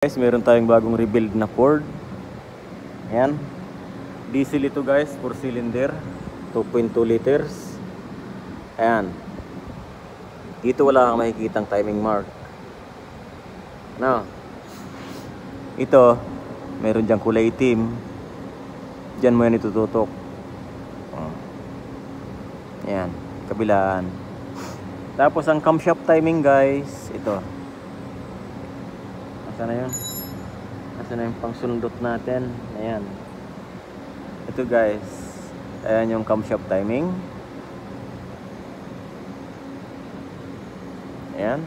Guys, meron tayong bagong rebuild na Ford. Ayan. Diesel ito guys, 4 cylinder, 2.2 liters. Ayan. Dito wala kang makikitang timing mark. Now, ito, meron diyang kulay itim. Diyan mo yan itututok. Ayan, kabilaan. Tapos ang camshaft timing guys, ito. Nasaan na yun? Nasaan na yung pangsundot natin? Ayan. Ito guys. Ayan yung camshaft timing. Ayan.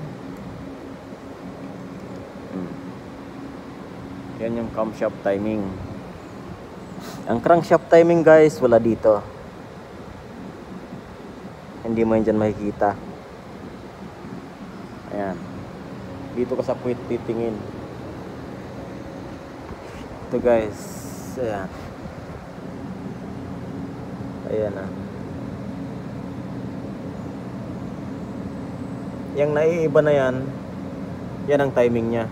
Yan yung camshaft timing. Ang crankshaft timing guys, wala dito. Hindi mo yan dyan makikita. Ayan. Dito ka sa puwit titingin. Ito guys. Ayan. Ayan ah. Yang naiiba na yan, yan ang timing nya.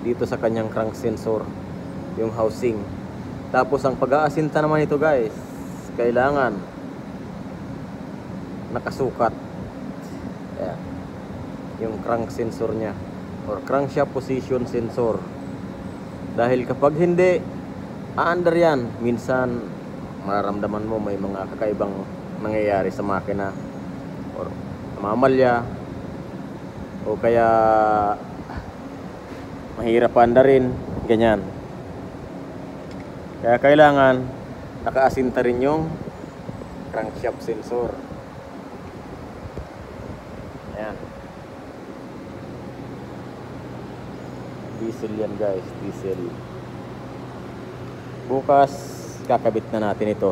Dito sa kanyang crank sensor, yung housing. Tapos ang pag-aasinta naman ito guys, kailangan nakasukat. Ayan. Yung crank sensor nya or crankshaft position sensor. Dahil kapag hindi aandar yan, minsan mararamdaman mo may mga kakaibang nangyayari sa makina or mamalya o kaya mahirap andarin, ganyan. Kaya kailangan nakaasinta rin yung crankshaft sensor. Ayan. Diesel yan guys, diesel. Bukas kakabit na natin ito.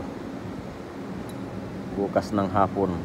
Bukas ng hapon.